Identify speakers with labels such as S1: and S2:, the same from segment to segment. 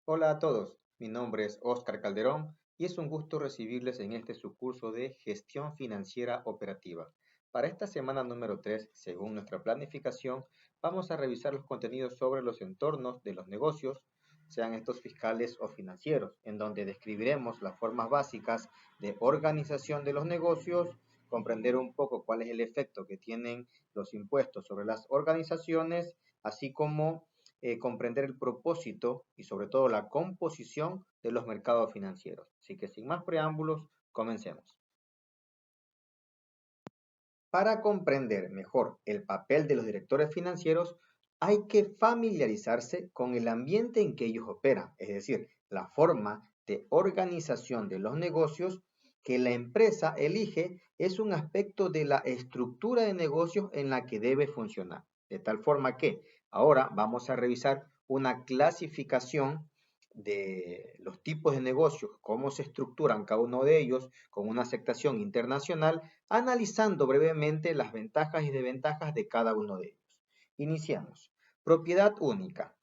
S1: Hola a todos, mi nombre es Óscar Calderón y es un gusto recibirles en este subcurso de Gestión Financiera Operativa. Para esta semana número 3, según nuestra planificación, vamos a revisar los contenidos sobre los entornos de los negocios, sean estos fiscales o financieros, en donde describiremos las formas básicas de organización de los negocios, comprender un poco cuál es el efecto que tienen los impuestos sobre las organizaciones, así como comprender el propósito y sobre todo la composición de los mercados financieros. Así que sin más preámbulos, comencemos. Para comprender mejor el papel de los directores financieros, hay que familiarizarse con el ambiente en que ellos operan, es decir, la forma de organización de los negocios que la empresa elige es un aspecto de la estructura de negocios en la que debe funcionar. De tal forma que ahora vamos a revisar una clasificación de los tipos de negocios, cómo se estructuran cada uno de ellos con una aceptación internacional, analizando brevemente las ventajas y desventajas de cada uno de ellos. Iniciamos. Propiedad única.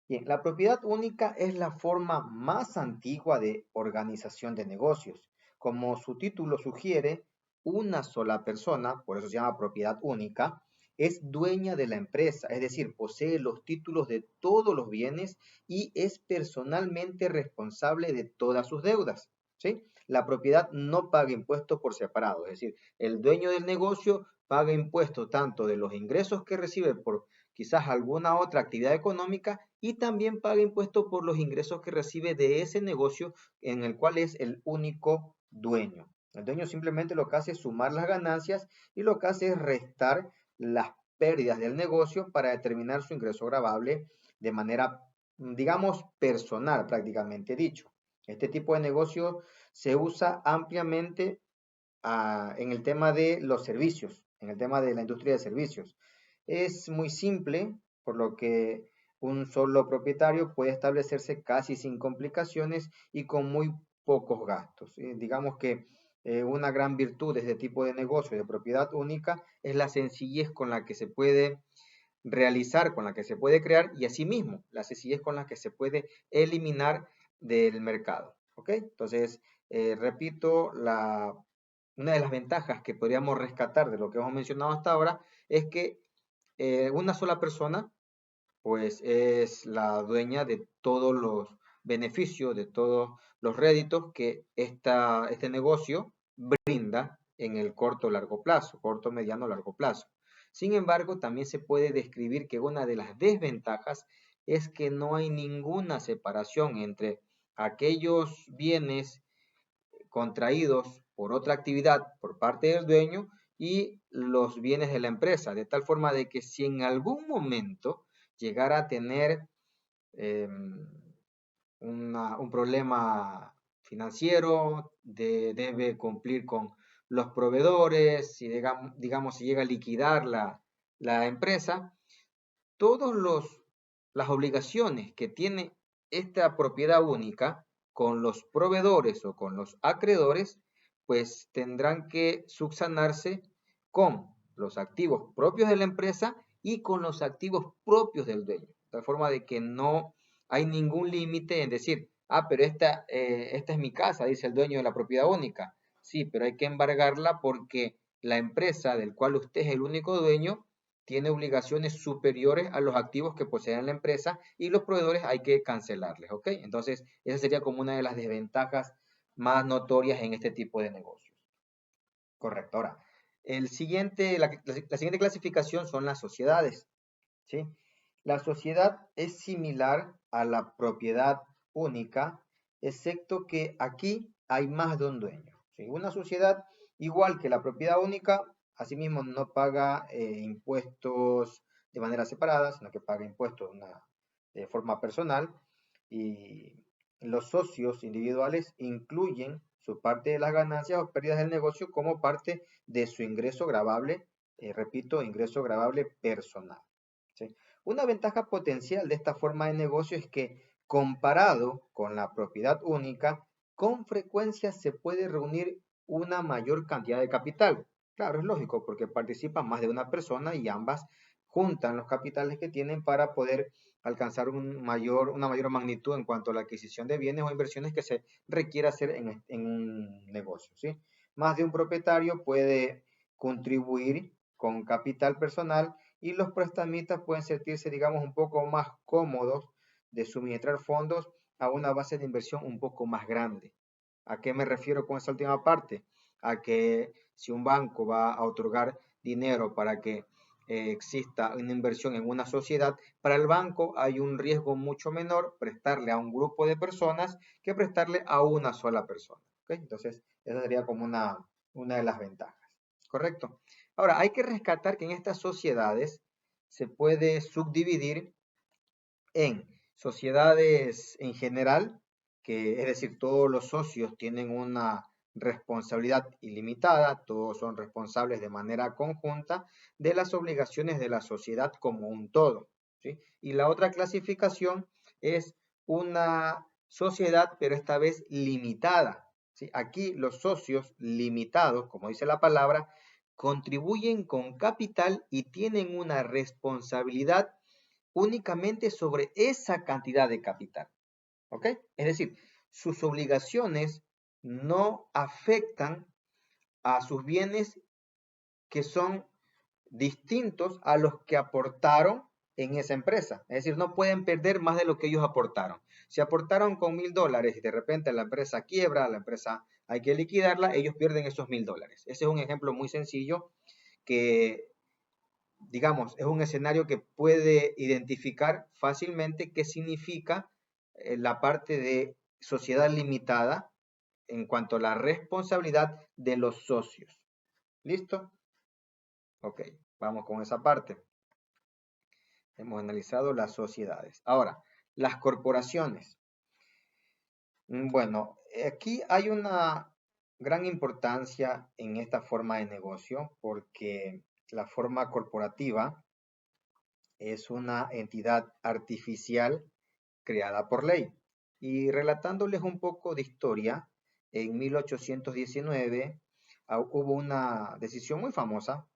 S1: Bien, la propiedad única es la forma más antigua de organización de negocios. Como su título sugiere, una sola persona, por eso se llama propiedad única, es dueña de la empresa, es decir, posee los títulos de todos los bienes y es personalmente responsable de todas sus deudas. ¿Sí? La propiedad no paga impuestos por separado, es decir, el dueño del negocio paga impuestos tanto de los ingresos que recibe por quizás alguna otra actividad económica y también paga impuestos por los ingresos que recibe de ese negocio en el cual es el único dueño. El dueño simplemente lo que hace es sumar las ganancias y lo que hace es restar las pérdidas del negocio para determinar su ingreso gravable de manera, digamos, personal prácticamente dicho. Este tipo de negocio se usa ampliamente en el tema de los servicios, en el tema de la industria de servicios. Es muy simple, por lo que un solo propietario puede establecerse casi sin complicaciones y con muy pocos gastos. Digamos que una gran virtud de este tipo de negocio de propiedad única es la sencillez con la que se puede realizar, con la que se puede crear y asimismo la sencillez con la que se puede eliminar del mercado. ¿Ok? Entonces, repito, una de las ventajas que podríamos rescatar de lo que hemos mencionado hasta ahora es que una sola persona pues es la dueña de todos los beneficios, de todos los réditos que este negocio brinda en el corto largo plazo, corto, mediano, largo plazo. Sin embargo, también se puede describir que una de las desventajas es que no hay ninguna separación entre aquellos bienes contraídos por otra actividad por parte del dueño y los bienes de la empresa, de tal forma de que si en algún momento llegara a tener eh, un problema financiero, debe cumplir con los proveedores, si digamos, si llega a liquidar la empresa, todas las obligaciones que tiene esta propiedad única con los proveedores o con los acreedores, pues tendrán que subsanarse con los activos propios de la empresa y con los activos propios del dueño. De tal forma de que no hay ningún límite en decir, pero esta es mi casa, dice el dueño de la propiedad única. Sí, pero hay que embargarla porque la empresa del cual usted es el único dueño tiene obligaciones superiores a los activos que posee la empresa y los proveedores hay que cancelarles, ¿ok? Entonces, esa sería como una de las desventajas más notorias en este tipo de negocios. Correcto. Ahora, la siguiente clasificación son las sociedades, ¿sí? La sociedad es similar a la propiedad única, excepto que aquí hay más de un dueño, ¿sí? Una sociedad, igual que la propiedad única, asimismo no paga impuestos de manera separada, sino que paga impuestos de forma personal y los socios individuales incluyen su parte de las ganancias o pérdidas del negocio como parte de su ingreso gravable, repito, ingreso gravable personal, ¿sí? Una ventaja potencial de esta forma de negocio es que, comparado con la propiedad única, con frecuencia se puede reunir una mayor cantidad de capital. Claro, es lógico porque participa más de una persona y ambas juntan los capitales que tienen para poder alcanzar una mayor magnitud en cuanto a la adquisición de bienes o inversiones que se requiera hacer en un negocio, ¿sí? Más de un propietario puede contribuir con capital personal y los prestamistas pueden sentirse, digamos, un poco más cómodos de suministrar fondos a una base de inversión un poco más grande. ¿A qué me refiero con esa última parte? A que si un banco va a otorgar dinero para que exista una inversión en una sociedad, para el banco hay un riesgo mucho menor prestarle a un grupo de personas que prestarle a una sola persona. ¿Okay? Entonces, esa sería como una de las ventajas. ¿Correcto? Ahora, hay que rescatar que en estas sociedades se puede subdividir en sociedades en general, que es decir, todos los socios tienen una responsabilidad ilimitada, todos son responsables de manera conjunta de las obligaciones de la sociedad como un todo, ¿sí? Y la otra clasificación es una sociedad, pero esta vez limitada, ¿sí? Aquí los socios limitados, como dice la palabra, contribuyen con capital y tienen una responsabilidad únicamente sobre esa cantidad de capital. ¿Ok? Es decir, sus obligaciones no afectan a sus bienes que son distintos a los que aportaron en esa empresa. Es decir, no pueden perder más de lo que ellos aportaron. Si aportaron con $1,000 y de repente la empresa quiebra, la empresa hay que liquidarla, ellos pierden esos $1,000. Ese es un ejemplo muy sencillo que digamos, es un escenario que puede identificar fácilmente qué significa la parte de sociedad limitada en cuanto a la responsabilidad de los socios. ¿Listo? Ok, vamos con esa parte. Hemos analizado las sociedades. Ahora, las corporaciones. Bueno, aquí hay una gran importancia en esta forma de negocio porque la forma corporativa es una entidad artificial creada por ley. Y relatándoles un poco de historia, en 1819 hubo una decisión muy famosa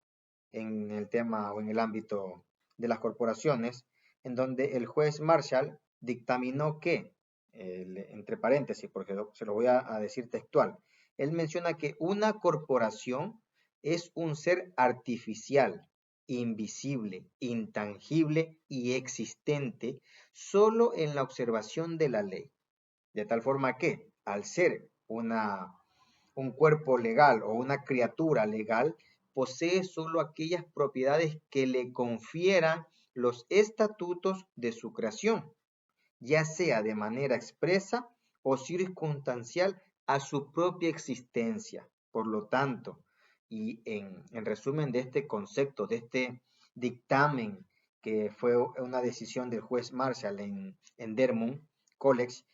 S1: en el tema o en el ámbito de las corporaciones, en donde el juez Marshall dictaminó que, entre paréntesis, porque se lo voy a decir textual, él menciona que una corporación es un ser artificial, invisible, intangible y existente solo en la observación de la ley. De tal forma que, al ser un cuerpo legal o una criatura legal, posee solo aquellas propiedades que le confieran los estatutos de su creación, ya sea de manera expresa o circunstancial a su propia existencia. Por lo tanto, y en resumen de este concepto, de este dictamen que fue una decisión del juez Marshall en Dermont College,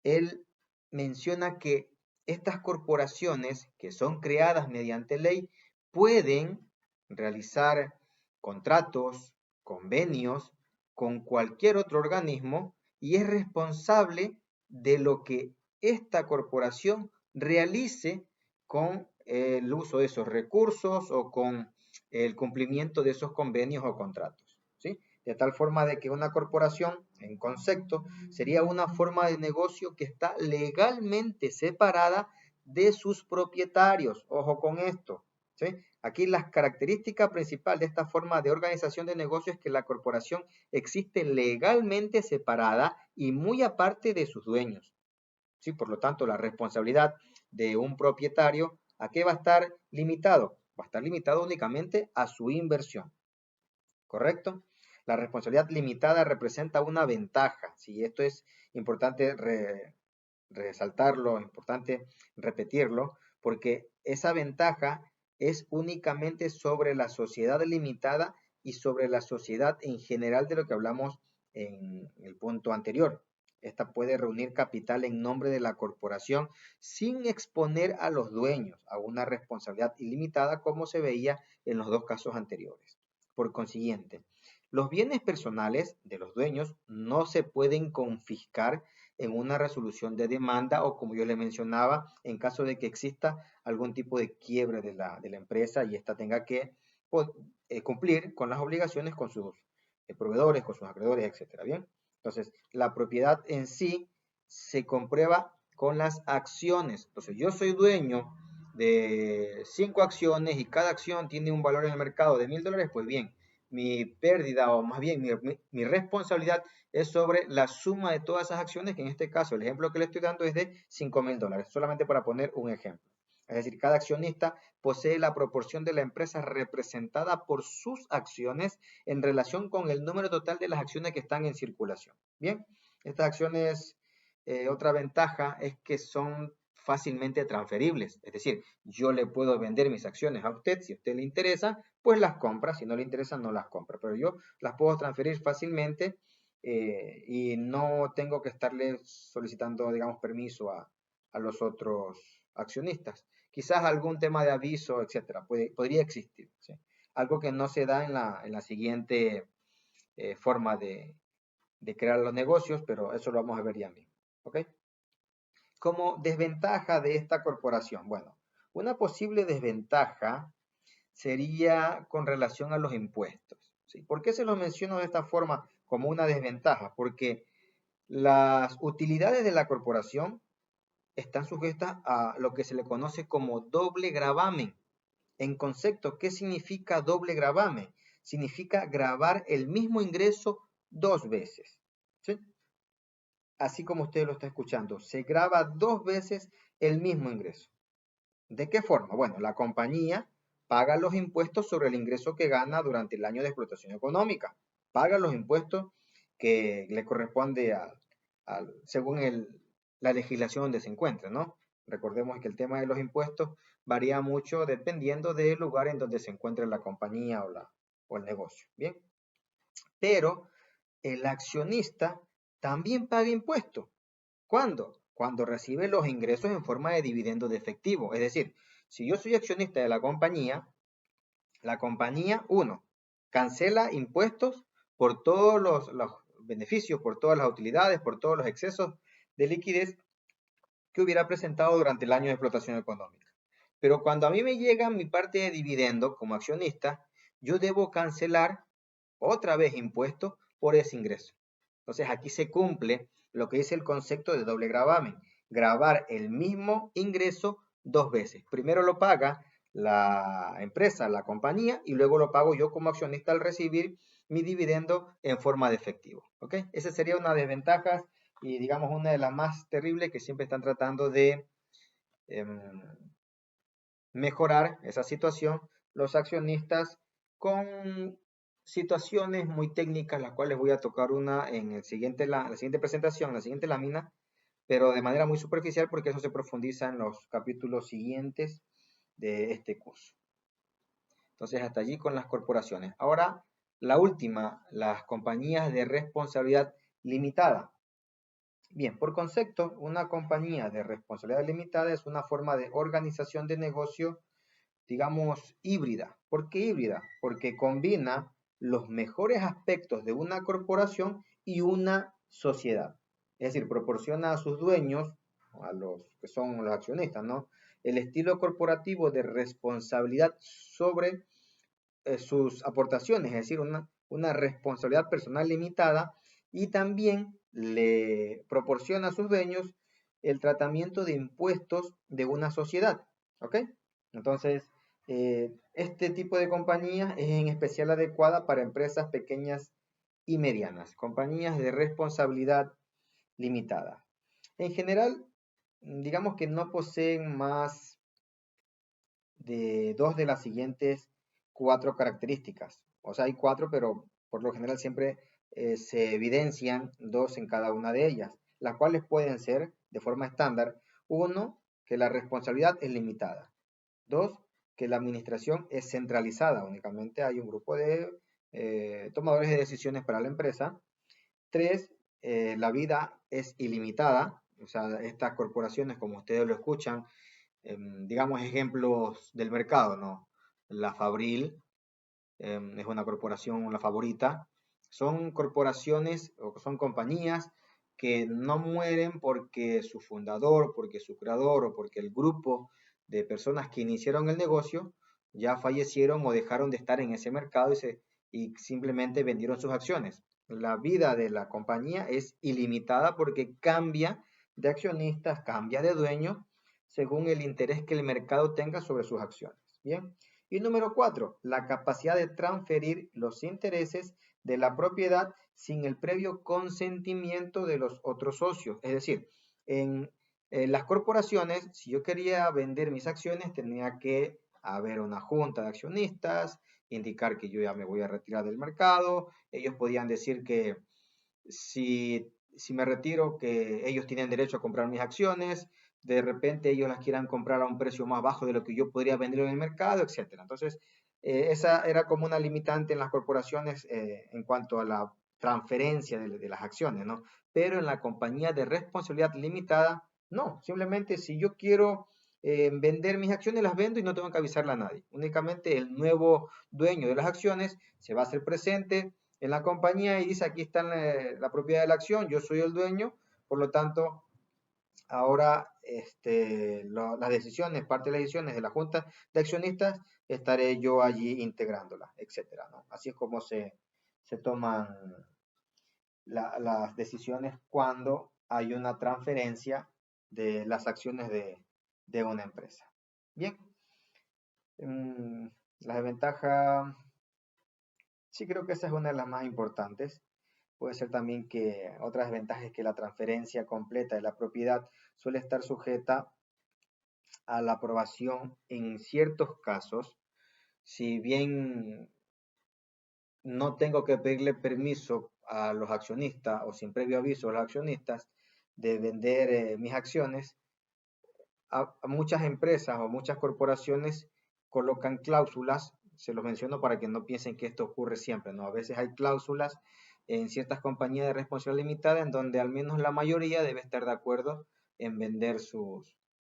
S1: él menciona que estas corporaciones que son creadas mediante ley pueden realizar contratos, convenios con cualquier otro organismo y es responsable de lo que esta corporación realice con el uso de esos recursos o con el cumplimiento de esos convenios o contratos, ¿sí? De tal forma de que una corporación, en concepto, sería una forma de negocio que está legalmente separada de sus propietarios. Ojo con esto, ¿sí? Aquí las características principales de esta forma de organización de negocio es que la corporación existe legalmente separada y muy aparte de sus dueños, ¿sí? Por lo tanto, la responsabilidad de un propietario, ¿a qué va a estar limitado? Va a estar limitado únicamente a su inversión, ¿correcto? La responsabilidad limitada representa una ventaja, ¿sí? Esto es importante resaltarlo, importante repetirlo, porque esa ventaja es únicamente sobre la sociedad limitada y sobre la sociedad en general de lo que hablamos en el punto anterior. Esta puede reunir capital en nombre de la corporación sin exponer a los dueños a una responsabilidad ilimitada como se veía en los dos casos anteriores. Por consiguiente, los bienes personales de los dueños no se pueden confiscar en una resolución de demanda o como yo le mencionaba, en caso de que exista algún tipo de quiebre de la empresa y ésta tenga que cumplir con las obligaciones con sus proveedores, con sus acreedores, etcétera. Bien, entonces la propiedad en sí se comprueba con las acciones. Entonces yo soy dueño de 5 acciones y cada acción tiene un valor en el mercado de $1000, pues bien, mi pérdida o más bien mi responsabilidad es sobre la suma de todas esas acciones, que en este caso el ejemplo que le estoy dando es de $5000, solamente para poner un ejemplo. Es decir, cada accionista posee la proporción de la empresa representada por sus acciones en relación con el número total de las acciones que están en circulación. Bien, estas acciones, otra ventaja es que son fácilmente transferibles. Es decir, yo le puedo vender mis acciones a usted, si a usted le interesa, pues las compra, si no le interesa, no las compra. Pero yo las puedo transferir fácilmente y no tengo que estarle solicitando, digamos, permiso a los otros accionistas. Quizás algún tema de aviso, etcétera, podría existir. ¿Sí? Algo que no se da en la siguiente forma de crear los negocios, pero eso lo vamos a ver ya mismo. ¿Ok? Como desventaja de esta corporación. Bueno, una posible desventaja sería con relación a los impuestos. ¿Sí? ¿Por qué se lo menciono de esta forma como una desventaja? Porque las utilidades de la corporación están sujetas a lo que se le conoce como doble gravamen. En concepto, ¿qué significa doble gravamen? Significa gravar el mismo ingreso dos veces. ¿Sí? Así como usted lo está escuchando, se graba dos veces el mismo ingreso. ¿De qué forma? Bueno, la compañía paga los impuestos sobre el ingreso que gana durante el año de explotación económica. Paga los impuestos que le corresponde según la legislación donde se encuentra, ¿no? Recordemos que el tema de los impuestos varía mucho dependiendo del lugar en donde se encuentre la compañía o el negocio. Bien, pero el accionista también paga impuestos. ¿Cuándo? Cuando recibe los ingresos en forma de dividendo de efectivo. Es decir, si yo soy accionista de la compañía, uno, cancela impuestos por todos los beneficios, por todas las utilidades, por todos los excesos de liquidez que hubiera presentado durante el año de explotación económica. Pero cuando a mí me llega mi parte de dividendo como accionista, yo debo cancelar otra vez impuestos por ese ingreso. Entonces aquí se cumple lo que dice el concepto de doble gravamen, gravar el mismo ingreso dos veces. Primero lo paga la empresa, la compañía, y luego lo pago yo como accionista al recibir mi dividendo en forma de efectivo. ¿Ok? Esa sería una desventaja y digamos una de las más terribles que siempre están tratando de mejorar esa situación los accionistas con situaciones muy técnicas, las cuales voy a tocar una en la siguiente presentación, en la siguiente lámina, pero de manera muy superficial porque eso se profundiza en los capítulos siguientes de este curso. Entonces, hasta allí con las corporaciones. Ahora, la última, las compañías de responsabilidad limitada. Bien, por concepto, una compañía de responsabilidad limitada es una forma de organización de negocio, digamos, híbrida. ¿Por qué híbrida? Porque combina los mejores aspectos de una corporación y una sociedad. Es decir, proporciona a sus dueños, a los que son los accionistas, ¿no? El estilo corporativo de responsabilidad sobre sus aportaciones, es decir, una responsabilidad personal limitada y también le proporciona a sus dueños el tratamiento de impuestos de una sociedad. ¿Ok? Entonces, este tipo de compañía es en especial adecuada para empresas pequeñas y medianas, compañías de responsabilidad limitada. En general, digamos que no poseen más de dos de las siguientes cuatro características. O sea, hay cuatro, pero por lo general siempre se evidencian dos en cada una de ellas, las cuales pueden ser de forma estándar. Uno, que la responsabilidad es limitada. Dos, que la administración es centralizada. Únicamente hay un grupo de tomadores de decisiones para la empresa. Tres, la vida es ilimitada. O sea, estas corporaciones, como ustedes lo escuchan, digamos ejemplos del mercado, ¿no? La Fabril es una corporación, la favorita. Son corporaciones o son compañías que no mueren porque su fundador, porque su creador o porque el grupo de personas que iniciaron el negocio ya fallecieron o dejaron de estar en ese mercado y simplemente vendieron sus acciones. La vida de la compañía es ilimitada porque cambia de accionistas, cambia de dueño según el interés que el mercado tenga sobre sus acciones. Bien. Y número 4, la capacidad de transferir los intereses de la propiedad sin el previo consentimiento de los otros socios. Es decir, en las corporaciones, si yo quería vender mis acciones, tenía que haber una junta de accionistas, indicar que yo ya me voy a retirar del mercado. Ellos podían decir que si me retiro, que ellos tienen derecho a comprar mis acciones, de repente ellos las quieran comprar a un precio más bajo de lo que yo podría vender en el mercado, etcétera. Entonces, esa era como una limitante en las corporaciones en cuanto a la transferencia de las acciones, ¿no? Pero en la compañía de responsabilidad limitada, no. Simplemente si yo quiero vender mis acciones, las vendo y no tengo que avisarle a nadie. Únicamente el nuevo dueño de las acciones se va a hacer presente en la compañía y dice, aquí está la propiedad de la acción, yo soy el dueño, por lo tanto, ahora las decisiones, parte de las decisiones de la junta de accionistas, estaré yo allí integrándolas, etcétera, ¿no? Así es como se toman las decisiones cuando hay una transferencia de las acciones de una empresa. Bien, la desventaja, sí creo que esa es una de las más importantes. Puede ser también que otras ventajas es que la transferencia completa de la propiedad suele estar sujeta a la aprobación en ciertos casos. Si bien no tengo que pedirle permiso a los accionistas o sin previo aviso a los accionistas de vender mis acciones, a muchas empresas o muchas corporaciones colocan cláusulas, se los menciono para que no piensen que esto ocurre siempre, ¿no? A veces hay cláusulas en ciertas compañías de responsabilidad limitada en donde al menos la mayoría debe estar de acuerdo en vender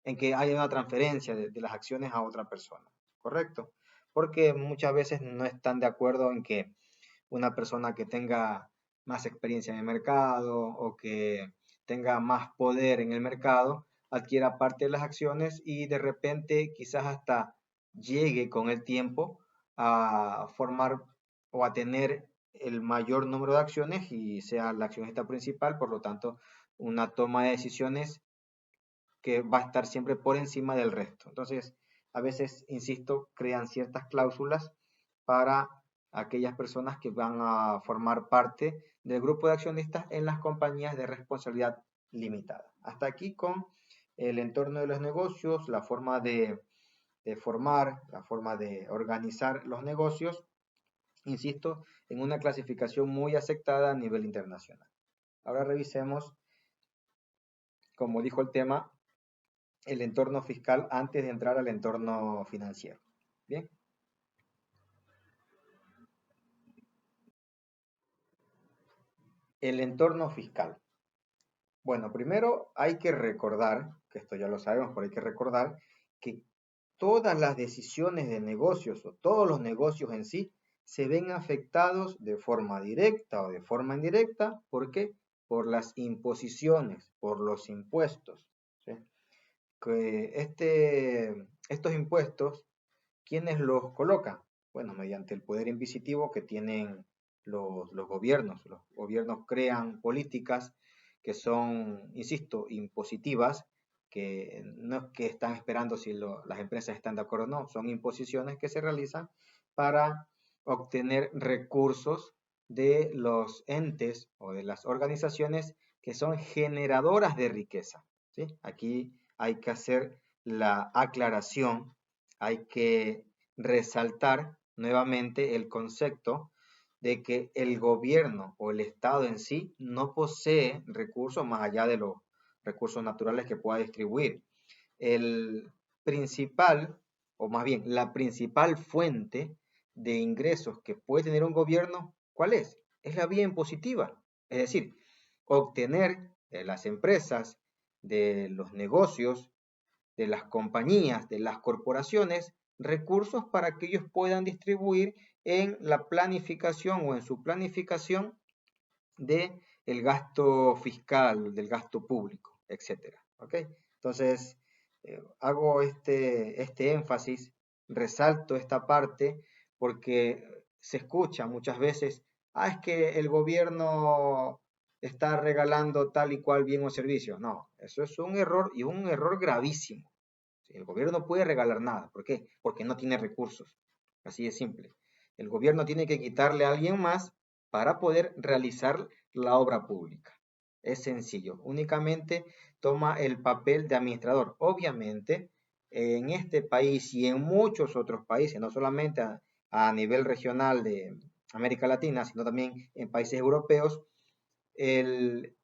S1: en que haya una transferencia de las acciones a otra persona, ¿correcto? Porque muchas veces no están de acuerdo en que una persona que tenga más experiencia en el mercado o que tenga más poder en el mercado adquiera parte de las acciones y de repente quizás hasta llegue con el tiempo a formar o a tener el mayor número de acciones y sea la accionista principal, por lo tanto, una toma de decisiones que va a estar siempre por encima del resto. Entonces, a veces, insisto, crean ciertas cláusulas para aquellas personas que van a formar parte del grupo de accionistas en las compañías de responsabilidad limitada. Hasta aquí con el entorno de los negocios, la forma de formar, la forma de organizar los negocios, insisto, en una clasificación muy aceptada a nivel internacional. Ahora revisemos, como dijo el tema, el entorno fiscal antes de entrar al entorno financiero. Bien, el entorno fiscal. Bueno, primero hay que recordar, que esto ya lo sabemos, pero hay que recordar que todas las decisiones de negocios o todos los negocios en sí se ven afectados de forma directa o de forma indirecta. ¿Por qué? Por las imposiciones, por los impuestos. ¿Sí? Que estos impuestos, ¿quiénes los colocan? Bueno, mediante el poder inquisitivo que tienen los gobiernos. Los gobiernos crean políticas que son, insisto, impositivas, que no es que están esperando si las empresas están de acuerdo o no, son imposiciones que se realizan para obtener recursos de los entes o de las organizaciones que son generadoras de riqueza. ¿Sí? Aquí hay que hacer la aclaración, hay que resaltar nuevamente el concepto de que el gobierno o el Estado en sí no posee recursos más allá de los recursos naturales que pueda distribuir. El principal, o más bien la principal fuente de ingresos que puede tener un gobierno, ¿cuál es? Es la vía impositiva. Es decir, obtener de las empresas, de los negocios, de las compañías, de las corporaciones, recursos para que ellos puedan distribuir en la planificación o en su planificación de el gasto fiscal, del gasto público, etcétera. ¿Ok? Entonces, hago este énfasis resalto esta parte porque se escucha muchas veces, es que el gobierno está regalando tal y cual bien o servicio. No, eso es un error y un error gravísimo. El gobierno no puede regalar nada. ¿Por qué? Porque no tiene recursos. Así de simple. El gobierno tiene que quitarle a alguien más para poder realizar la obra pública. Es sencillo. Únicamente toma el papel de administrador. Obviamente, en este país y en muchos otros países, no solamente a nivel regional de América Latina, sino también en países europeos, el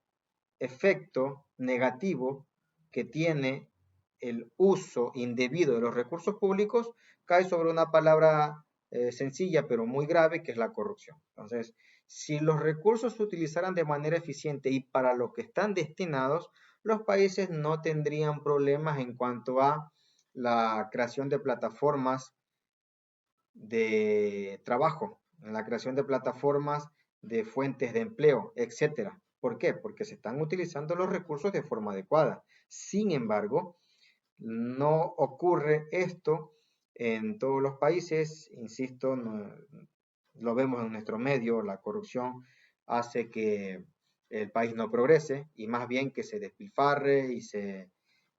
S1: efecto negativo que tiene el uso indebido de los recursos públicos cae sobre una palabra sencilla pero muy grave, que es la corrupción. Entonces, si los recursos se utilizaran de manera eficiente y para lo que están destinados, los países no tendrían problemas en cuanto a la creación de plataformas de trabajo, en la creación de plataformas de fuentes de empleo, etcétera. ¿Por qué? Porque se están utilizando los recursos de forma adecuada. Sin embargo, no ocurre esto en todos los países, insisto, lo vemos en nuestro medio, la corrupción hace que el país no progrese y más bien que se despilfarre y se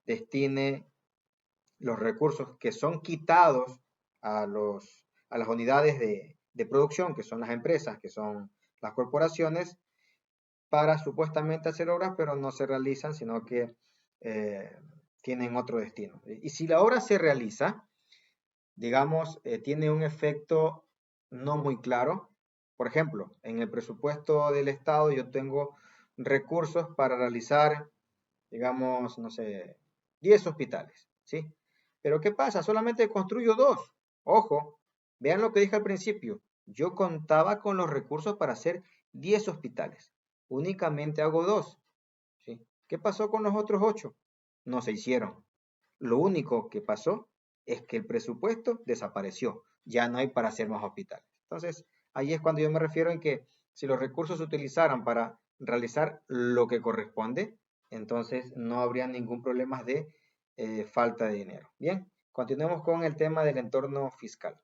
S1: destine los recursos que son quitados a las unidades de producción, que son las empresas, que son las corporaciones, para supuestamente hacer obras, pero no se realizan, sino que eh, tienen otro destino. Y si la obra se realiza, digamos, tiene un efecto no muy claro. Por ejemplo, en el presupuesto del Estado yo tengo recursos para realizar, digamos, no sé, 10 hospitales, ¿sí? Pero ¿qué pasa? Solamente construyo 2. Ojo, vean lo que dije al principio. Yo contaba con los recursos para hacer 10 hospitales. Únicamente hago 2, ¿sí? ¿Qué pasó con los otros 8? No se hicieron. Lo único que pasó es que el presupuesto desapareció. Ya no hay para hacer más hospitales. Entonces, ahí es cuando yo me refiero en que si los recursos se utilizaran para realizar lo que corresponde, entonces no habría ningún problema de falta de dinero. Bien, continuemos con el tema del entorno fiscal.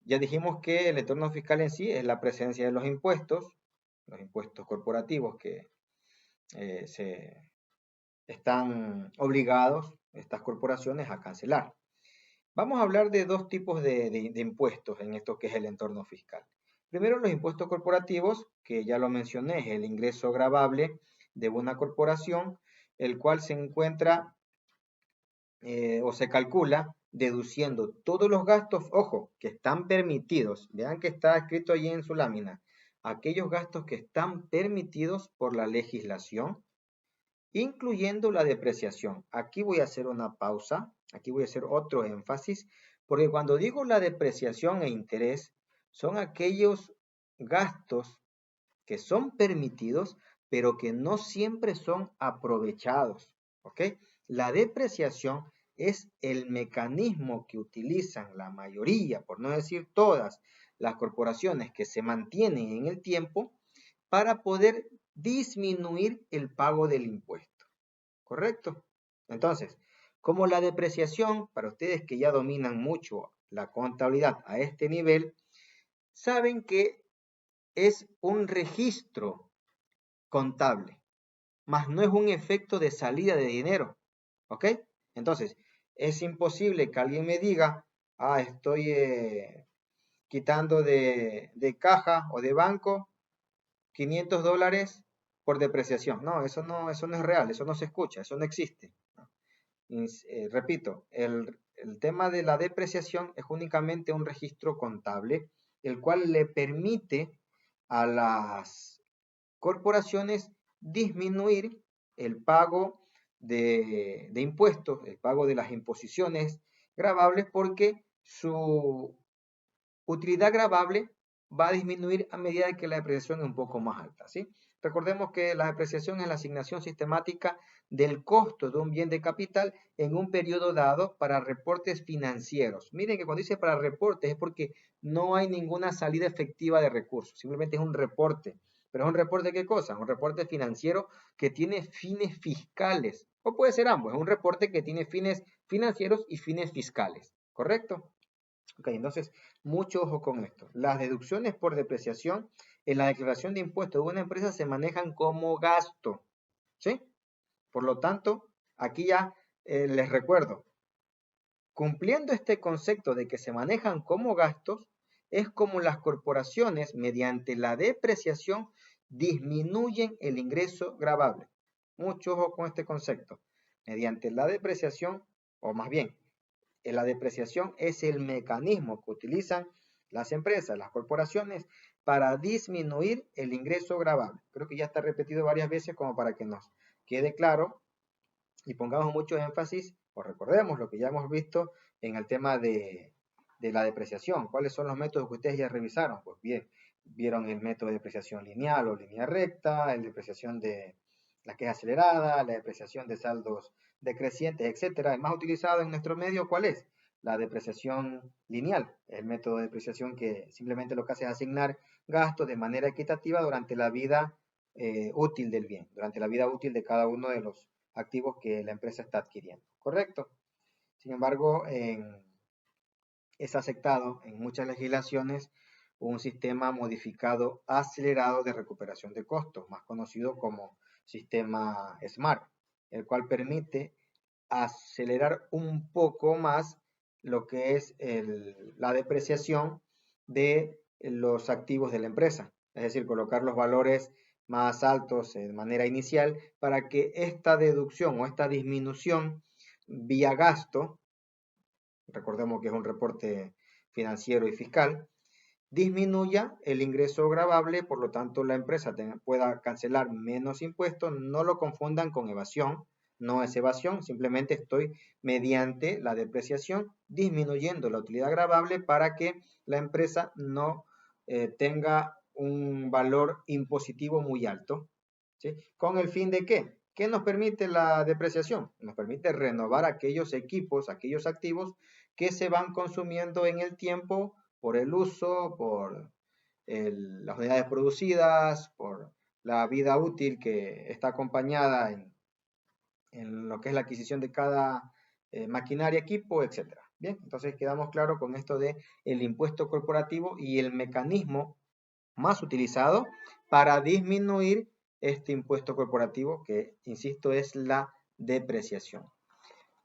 S1: Ya dijimos que el entorno fiscal en sí es la presencia de los impuestos corporativos que se están obligados estas corporaciones a cancelar. Vamos a hablar de dos tipos de impuestos en esto que es el entorno fiscal. Primero, los impuestos corporativos, que ya lo mencioné, es el ingreso gravable de una corporación, el cual se encuentra o se calcula deduciendo todos los gastos, ojo, que están permitidos. Vean que está escrito allí en su lámina. Aquellos gastos que están permitidos por la legislación, incluyendo la depreciación. Aquí voy a hacer una pausa, aquí voy a hacer otro énfasis, porque cuando digo la depreciación e interés, son aquellos gastos que son permitidos, pero que no siempre son aprovechados, ¿ok? La depreciación es el mecanismo que utilizan la mayoría, por no decir todas, las corporaciones que se mantienen en el tiempo para poder disminuir el pago del impuesto, ¿correcto? Entonces, como la depreciación, para ustedes que ya dominan mucho la contabilidad a este nivel, saben que es un registro contable, más no es un efecto de salida de dinero, ¿ok? Entonces, es imposible que alguien me diga, estoy quitando de caja o de banco $500 por depreciación. No, eso no es real, eso no se escucha, eso no existe. Repito, el tema de la depreciación es únicamente un registro contable, el cual le permite a las corporaciones disminuir el pago de impuestos, el pago de las imposiciones gravables, porque su utilidad gravable va a disminuir a medida que la depreciación es un poco más alta, ¿sí? Recordemos que la depreciación es la asignación sistemática del costo de un bien de capital en un periodo dado para reportes financieros. Miren que cuando dice para reportes es porque no hay ninguna salida efectiva de recursos, simplemente es un reporte Pero es un reporte de qué cosa, un reporte financiero que tiene fines fiscales, o puede ser ambos, es un reporte que tiene fines financieros y fines fiscales, ¿correcto? Ok, entonces, mucho ojo con esto. Las deducciones por depreciación en la declaración de impuestos de una empresa se manejan como gasto, ¿sí? Por lo tanto, aquí ya les recuerdo, cumpliendo este concepto de que se manejan como gastos, es como las corporaciones, mediante la depreciación, disminuyen el ingreso gravable. Mucho ojo con este concepto. Mediante la depreciación, o más bien, la depreciación es el mecanismo que utilizan las empresas, las corporaciones, para disminuir el ingreso gravable. Creo que ya está repetido varias veces como para que nos quede claro y pongamos mucho énfasis o recordemos lo que ya hemos visto en el tema de la depreciación. ¿Cuáles son los métodos que ustedes ya revisaron? Pues bien, vieron el método de depreciación lineal o línea recta, la depreciación de la que es acelerada, la depreciación de saldos decrecientes, etcétera. El más utilizado en nuestro medio, ¿cuál es? La depreciación lineal, el método de depreciación que simplemente lo que hace es asignar gastos de manera equitativa durante la vida útil del bien, durante la vida útil de cada uno de los activos que la empresa está adquiriendo, ¿correcto? Sin embargo, es aceptado en muchas legislaciones un sistema modificado acelerado de recuperación de costos, más conocido como sistema SMART, el cual permite acelerar un poco más lo que es la depreciación de los activos de la empresa, es decir, colocar los valores más altos de manera inicial para que esta deducción o esta disminución vía gasto, recordemos que es un reporte financiero y fiscal, disminuya el ingreso gravable, por lo tanto la empresa pueda cancelar menos impuestos. No lo confundan con evasión, no es evasión, simplemente estoy mediante la depreciación disminuyendo la utilidad gravable para que la empresa no tenga un valor impositivo muy alto, ¿sí? ¿Con el fin de qué? ¿Qué nos permite la depreciación? Nos permite renovar aquellos equipos, aquellos activos que se van consumiendo en el tiempo por el uso, por las unidades producidas, por la vida útil que está acompañada en lo que es la adquisición de cada maquinaria, equipo, etcétera. Bien, entonces quedamos claros con esto de el impuesto corporativo y el mecanismo más utilizado para disminuir este impuesto corporativo que, insisto, es la depreciación.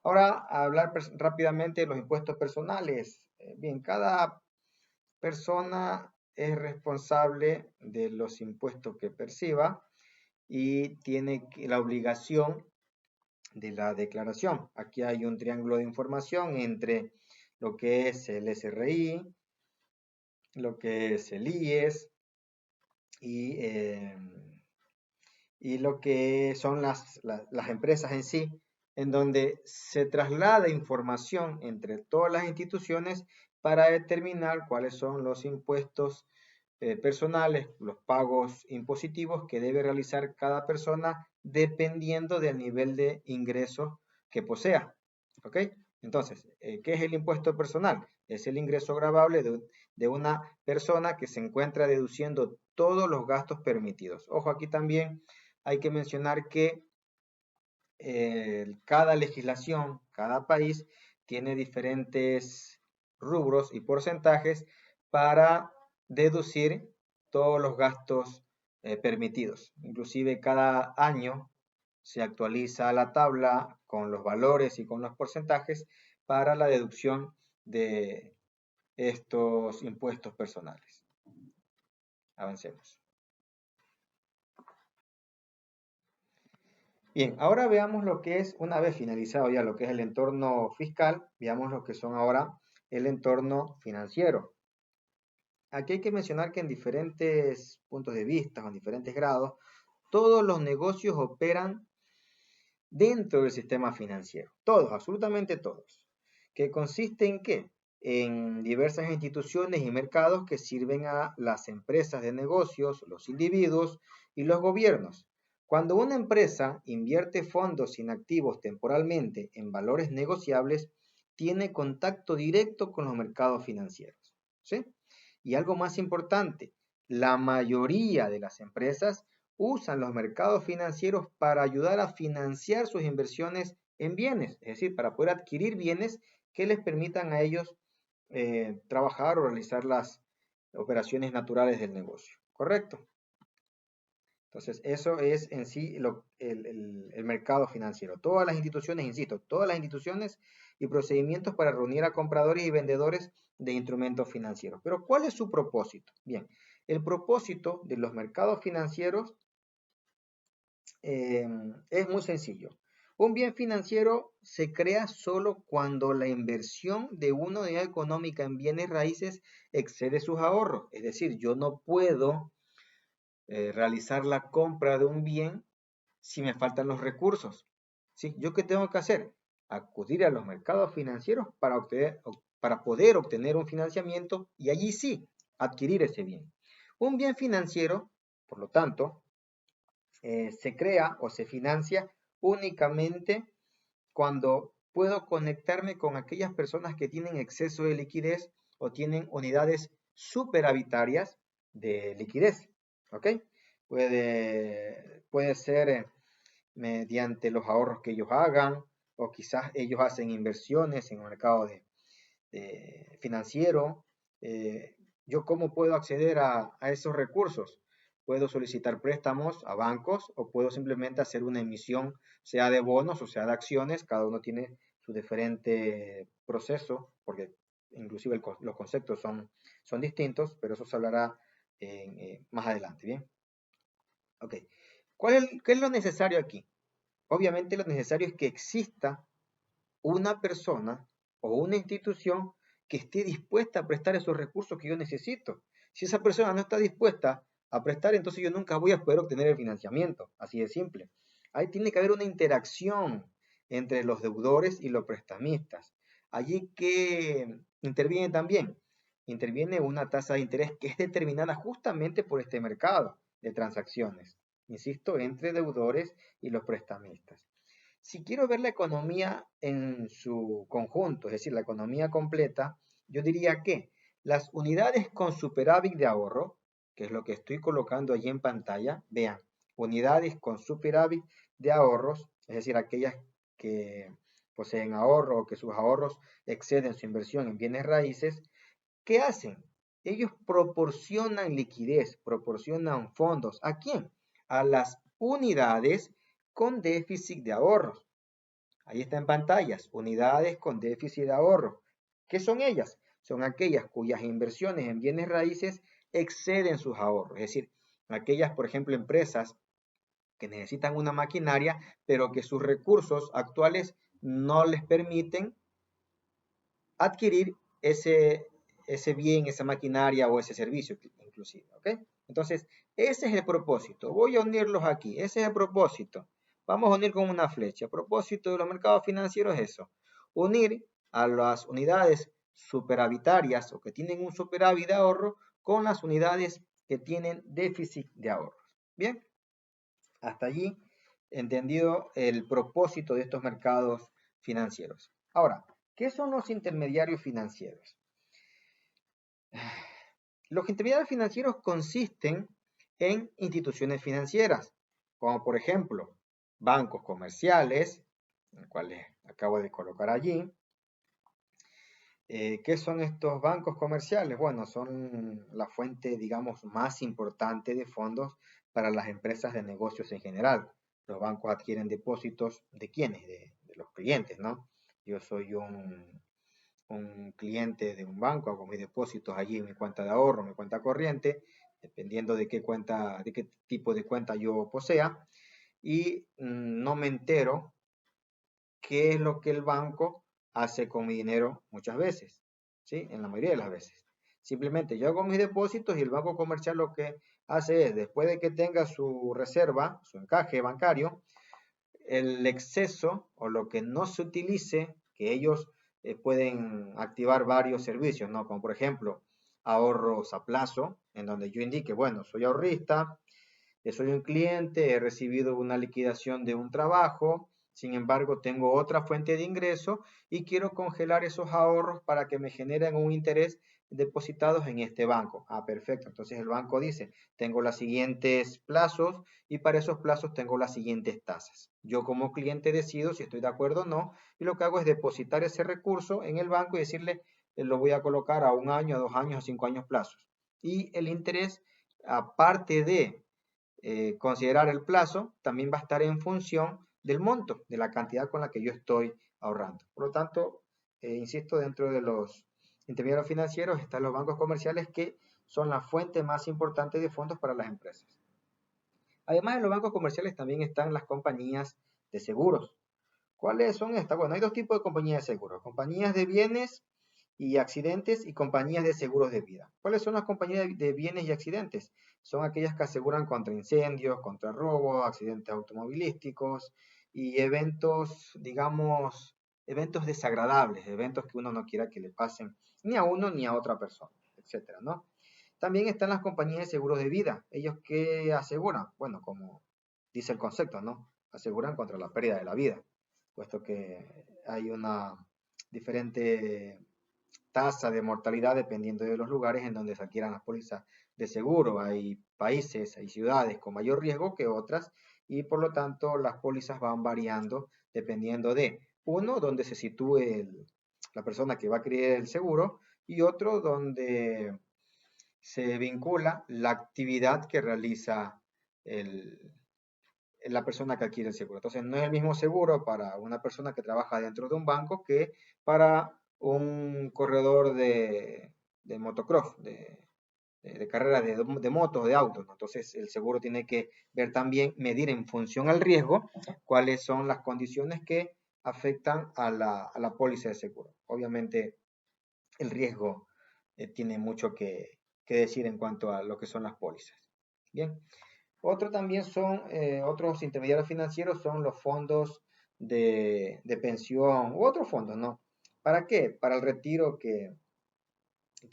S1: Ahora, hablar rápidamente de los impuestos personales. Bien, cada persona es responsable de los impuestos que perciba y tiene la obligación de la declaración. Aquí hay un triángulo de información entre lo que es el SRI, lo que es el IES y lo que son las empresas en sí, en donde se traslada información entre todas las instituciones para determinar cuáles son los impuestos personales, los pagos impositivos que debe realizar cada persona dependiendo del nivel de ingresos que posea. ¿Ok? Entonces, ¿qué es el impuesto personal? Es el ingreso gravable de una persona que se encuentra deduciendo todos los gastos permitidos. Ojo, aquí también hay que mencionar que cada legislación, cada país tiene diferentes rubros y porcentajes para deducir todos los gastos permitidos. Inclusive cada año se actualiza la tabla con los valores y con los porcentajes para la deducción de estos impuestos personales. Avancemos. Bien, ahora veamos lo que es, una vez finalizado ya lo que es el entorno fiscal, veamos lo que son ahora el entorno financiero. Aquí hay que mencionar que en diferentes puntos de vista o en diferentes grados, todos los negocios operan dentro del sistema financiero. Todos, absolutamente todos. ¿Que consiste en qué? En diversas instituciones y mercados que sirven a las empresas de negocios, los individuos y los gobiernos. Cuando una empresa invierte fondos inactivos temporalmente en valores negociables, tiene contacto directo con los mercados financieros, ¿sí? Y algo más importante, La mayoría de las empresas usan los mercados financieros para ayudar a financiar sus inversiones en bienes, es decir, para poder adquirir bienes que les permitan a ellos trabajar o realizar las operaciones naturales del negocio. ¿Correcto? Entonces, eso es en sí el mercado financiero. Todas las instituciones, insisto, todas las instituciones y procedimientos para reunir a compradores y vendedores de instrumentos financieros. Pero, ¿cuál es su propósito? Bien, el propósito de los mercados financieros es muy sencillo. Un bien financiero se crea solo cuando la inversión de una unidad económica en bienes raíces excede sus ahorros. Es decir, yo no puedo realizar la compra de un bien si me faltan los recursos. ¿Sí? ¿Yo qué tengo que hacer? Acudir a los mercados financieros para poder obtener un financiamiento y allí sí adquirir ese bien. Un bien financiero, por lo tanto, se crea o se financia únicamente cuando puedo conectarme con aquellas personas que tienen exceso de liquidez o tienen unidades superavitarias de liquidez. ¿Ok? Puede ser mediante los ahorros que ellos hagan o quizás ellos hacen inversiones en el mercado financiero. ¿Yo cómo puedo acceder a esos recursos? Puedo solicitar préstamos a bancos o puedo simplemente hacer una emisión, sea de bonos o sea de acciones. Cada uno tiene su diferente proceso, porque inclusive los conceptos son distintos, pero eso se hablará más adelante. Bien, ok. ¿Qué es lo necesario aquí? Obviamente lo necesario es que exista una persona o una institución que esté dispuesta a prestar esos recursos que yo necesito. Si esa persona no está dispuesta a prestar, entonces yo nunca voy a poder obtener el financiamiento. Así de simple. Ahí tiene que haber una interacción entre los deudores y los prestamistas. Allí que interviene también, interviene una tasa de interés que es determinada justamente por este mercado de transacciones, insisto, entre deudores y los prestamistas. Si quiero ver la economía en su conjunto, es decir, la economía completa, yo diría que las unidades con superávit de ahorro, que es lo que estoy colocando allí en pantalla, vean, unidades con superávit de ahorros, es decir, aquellas que poseen ahorro o que sus ahorros exceden su inversión en bienes raíces, ¿qué hacen? Ellos proporcionan liquidez, proporcionan fondos. ¿A quién? A las unidades con déficit de ahorros. Ahí está en pantallas, unidades con déficit de ahorro. ¿Qué son ellas? Son aquellas cuyas inversiones en bienes raíces exceden sus ahorros. Es decir, aquellas, por ejemplo, empresas que necesitan una maquinaria, pero que sus recursos actuales no les permiten adquirir ese bien, esa maquinaria o ese servicio inclusive. ¿Ok? Entonces, ese es el propósito. Voy a unirlos aquí. Ese es el propósito. Vamos a unir con una flecha. El propósito de los mercados financieros es eso. Unir a las unidades superavitarias o que tienen un superávit de ahorro con las unidades que tienen déficit de ahorro. Bien, hasta allí entendido el propósito de estos mercados financieros. Ahora, ¿qué son los intermediarios financieros? Los intermediarios financieros consisten en instituciones financieras, como por ejemplo bancos comerciales, los cuales acabo de colocar allí. ¿Qué son estos bancos comerciales? Bueno, son la fuente, digamos, más importante de fondos para las empresas de negocios en general. Los bancos adquieren depósitos ¿de quiénes? De los clientes, ¿no? Yo soy un cliente de un banco, hago mis depósitos allí en mi cuenta de ahorro, mi cuenta corriente, dependiendo de qué cuenta, de qué tipo de cuenta yo posea, y no me entero qué es lo que el banco hace con mi dinero muchas veces, ¿sí? En la mayoría de las veces. Simplemente yo hago mis depósitos y el banco comercial lo que hace es, después de que tenga su reserva, su encaje bancario, el exceso o lo que no se utilice, que ellos pueden activar varios servicios, ¿no? Como por ejemplo, ahorros a plazo, en donde yo indique, bueno, soy ahorrista, soy un cliente, he recibido una liquidación de un trabajo, sin embargo, tengo otra fuente de ingreso y quiero congelar esos ahorros para que me generen un interés depositados en este banco. Ah, perfecto. Entonces el banco dice, tengo los siguientes plazos y para esos plazos tengo las siguientes tasas. Yo como cliente decido si estoy de acuerdo o no y lo que hago es depositar ese recurso en el banco y decirle, lo voy a colocar a 1 año, a 2 años, a 5 años plazos. Y el interés, aparte de considerar el plazo, también va a estar en función del monto, de la cantidad con la que yo estoy ahorrando. Por lo tanto, insisto, dentro de los intermediarios financieros están los bancos comerciales que son la fuente más importante de fondos para las empresas. Además de los bancos comerciales también están las compañías de seguros. ¿Cuáles son estas? Bueno, hay dos tipos de compañías de seguros, compañías de bienes y accidentes y compañías de seguros de vida. ¿Cuáles son las compañías de bienes y accidentes? Son aquellas que aseguran contra incendios, contra robos, accidentes automovilísticos y eventos, digamos, eventos desagradables, eventos que uno no quiera que le pasen ni a uno ni a otra persona, etcétera, ¿no? También están las compañías de seguros de vida. Ellos que aseguran, bueno, como dice el concepto, ¿no? Aseguran contra la pérdida de la vida, puesto que hay una diferente tasa de mortalidad dependiendo de los lugares en donde se adquieran las pólizas de seguro. Hay países, hay ciudades con mayor riesgo que otras y por lo tanto las pólizas van variando dependiendo de, uno, donde se sitúe la persona que va a adquirir el seguro y otro, donde se vincula la actividad que realiza el, la persona que adquiere el seguro. Entonces, no es el mismo seguro para una persona que trabaja dentro de un banco que para un corredor de motocross, de carreras de motos, de autos, ¿no? Entonces, el seguro tiene que ver también, medir en función al riesgo, cuáles son las condiciones que afectan a la póliza de seguro. Obviamente, el riesgo tiene mucho que decir en cuanto a lo que son las pólizas. Bien. Otro también son, otros intermediarios financieros son los fondos de pensión u otros fondos, ¿no? ¿Para qué? Para el retiro que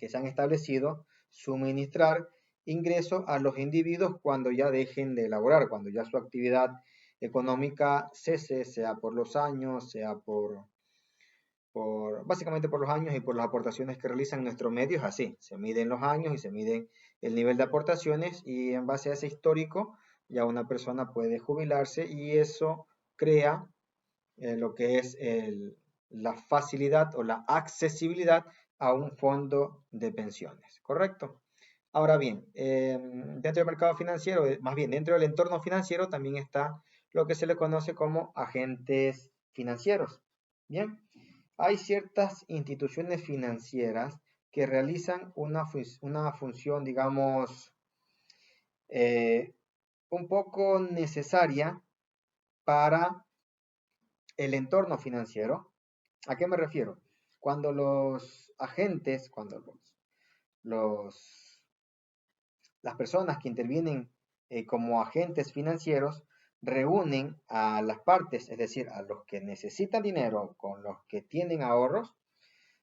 S1: se han establecido, suministrar ingresos a los individuos cuando ya dejen de elaborar, cuando ya su actividad económica cese, sea por los años, sea básicamente por los años y por las aportaciones que realizan nuestros medios, así, se miden los años y se miden el nivel de aportaciones y en base a ese histórico ya una persona puede jubilarse y eso crea lo que es la facilidad o la accesibilidad a un fondo de pensiones, ¿correcto? Ahora bien, dentro del mercado financiero, más bien dentro del entorno financiero también está lo que se le conoce como agentes financieros. Bien, hay ciertas instituciones financieras que realizan una función, digamos, eh, un poco necesaria para el entorno financiero. ¿A qué me refiero? Cuando los agentes, cuando los- las personas que intervienen como agentes financieros reúnen a las partes, es decir, a los que necesitan dinero con los que tienen ahorros,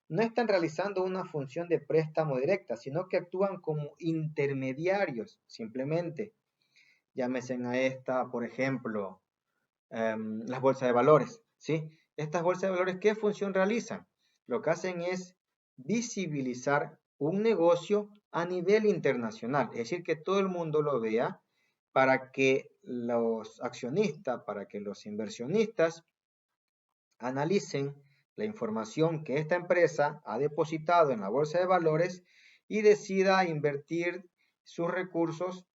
S1: no están realizando una función de préstamo directa, sino que actúan como intermediarios, simplemente. Llámese a esta, por ejemplo, las bolsas de valores, ¿sí? Estas bolsas de valores, ¿qué función realizan? Lo que hacen es visibilizar un negocio a nivel internacional, es decir, que todo el mundo lo vea para que los accionistas, para que los inversionistas analicen la información que esta empresa ha depositado en la bolsa de valores y decida invertir sus recursos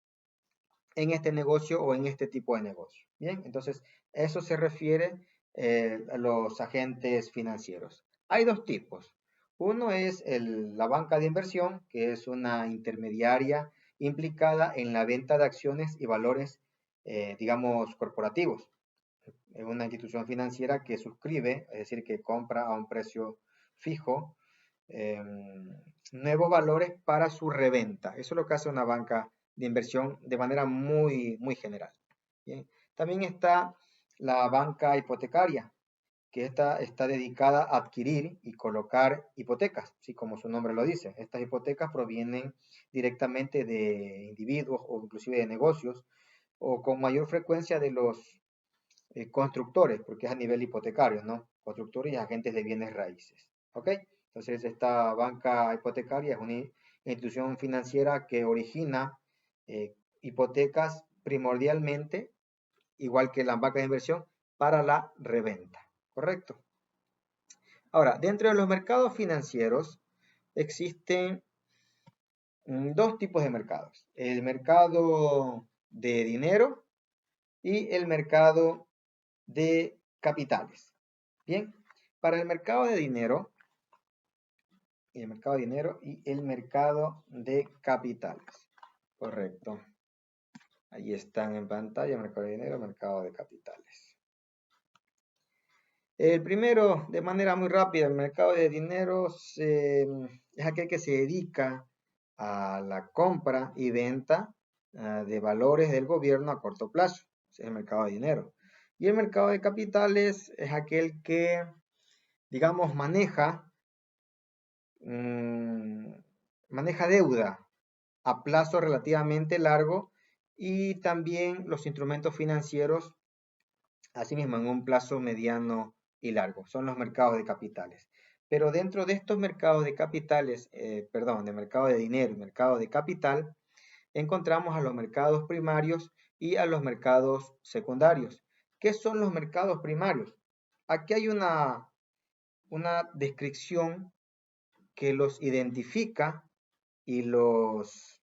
S1: en este negocio o en este tipo de negocio. Bien, entonces eso se refiere a los agentes financieros. Hay dos tipos. Uno es la banca de inversión, que es una intermediaria implicada en la venta de acciones y valores, digamos, corporativos. Es una institución financiera que suscribe, es decir, que compra a un precio fijo eh, nuevos valores para su reventa. Eso es lo que hace una banca de inversión de manera muy, muy general. Bien. También está la banca hipotecaria, que está dedicada a adquirir y colocar hipotecas, así como su nombre lo dice. Estas hipotecas provienen directamente de individuos o inclusive de negocios o con mayor frecuencia de los constructores, porque es a nivel hipotecario, ¿no? Constructores y agentes de bienes raíces. ¿Ok? Entonces, esta banca hipotecaria es una institución financiera que origina hipotecas primordialmente, igual que la banca de inversión, para la reventa, ¿correcto? Ahora, dentro de los mercados financieros existen dos tipos de mercados: el mercado de dinero y el mercado de capitales. Bien, para el mercado de dinero, y el mercado de capitales. Correcto. Ahí están en pantalla: mercado de dinero, mercado de capitales. El primero, de manera muy rápida, el mercado de dinero es aquel que se dedica a la compra y venta de valores del gobierno a corto plazo. Ese es el mercado de dinero. Y el mercado de capitales es aquel que, digamos, maneja deuda a plazo relativamente largo, y también los instrumentos financieros, asimismo, en un plazo mediano y largo. Son los mercados de capitales. Pero dentro de estos mercados de capitales, de mercado de dinero y mercado de capital, encontramos a los mercados primarios y a los mercados secundarios. ¿Qué son los mercados primarios? Aquí hay una descripción que los identifica y los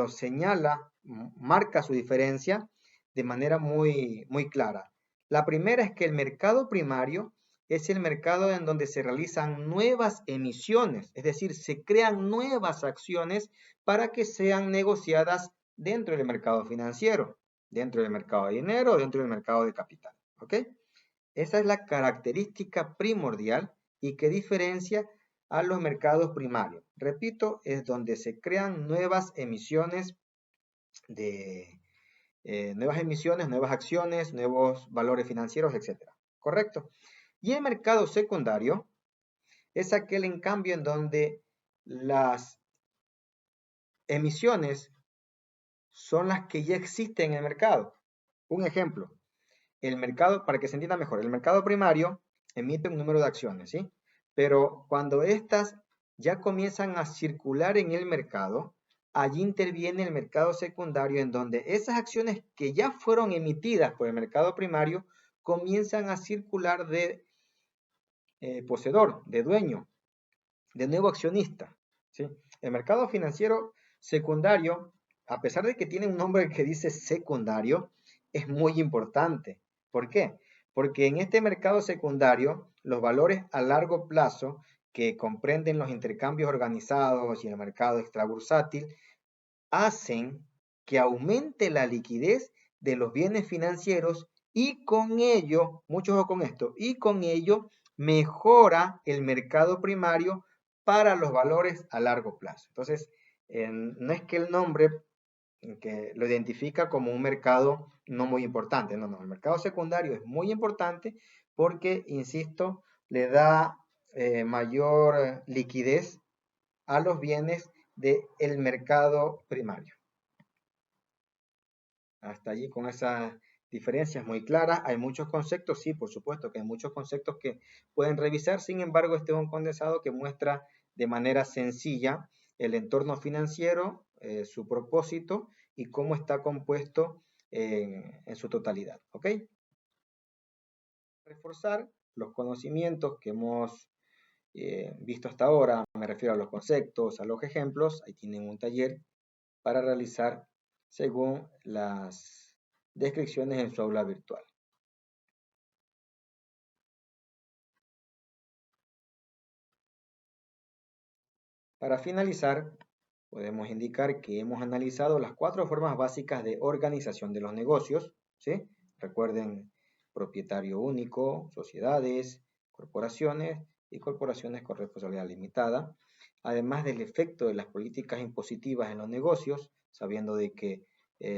S1: señala, marca su diferencia de manera muy, muy clara. La primera es que el mercado primario es el mercado en donde se realizan nuevas emisiones, es decir, se crean nuevas acciones para que sean negociadas dentro del mercado financiero, dentro del mercado de dinero, dentro del mercado de capital. ¿Ok? Esa es la característica primordial y que diferencia a los mercados primarios. Repito, es donde se crean nuevas emisiones, nuevas acciones, nuevos valores financieros, etc. ¿Correcto? Y el mercado secundario es aquel, en cambio, en donde las emisiones son las que ya existen en el mercado. Un ejemplo: el mercado, para que se entienda mejor, el mercado primario emite un número de acciones, ¿sí? Pero cuando estas ya comienzan a circular en el mercado, allí interviene el mercado secundario, en donde esas acciones que ya fueron emitidas por el mercado primario comienzan a circular de poseedor, de dueño, de nuevo accionista, ¿sí? El mercado financiero secundario, a pesar de que tiene un nombre que dice secundario, es muy importante. ¿Por qué? Porque en este mercado secundario, los valores a largo plazo, que comprenden los intercambios organizados y el mercado extrabursátil, hacen que aumente la liquidez de los bienes financieros, y con ello, mucho ojo con esto, y con ello mejora el mercado primario para los valores a largo plazo. Entonces, no es que el nombre que lo identifica como un mercado no muy importante, no, el mercado secundario es muy importante porque, insisto, le da mayor liquidez a los bienes del mercado primario. Hasta allí con esas diferencias muy claras. Hay muchos conceptos, sí, por supuesto que hay muchos conceptos que pueden revisar. Sin embargo, este es un condensado que muestra de manera sencilla el entorno financiero, su propósito y cómo está compuesto en su totalidad. ¿Ok? Reforzar los conocimientos que hemos visto hasta ahora, me refiero a los conceptos, a los ejemplos. Ahí tienen un taller para realizar según las descripciones en su aula virtual. Para finalizar, podemos indicar que hemos analizado las 4 formas básicas de organización de los negocios, ¿sí? Recuerden: propietario único, sociedades, corporaciones y corporaciones con responsabilidad limitada. Además del efecto de las políticas impositivas en los negocios, sabiendo de que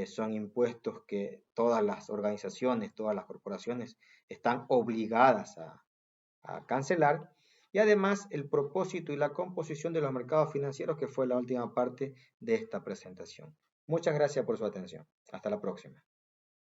S1: son impuestos que todas las organizaciones, todas las corporaciones están obligadas a cancelar. Y además el propósito y la composición de los mercados financieros, que fue la última parte de esta presentación. Muchas gracias por su atención. Hasta la próxima.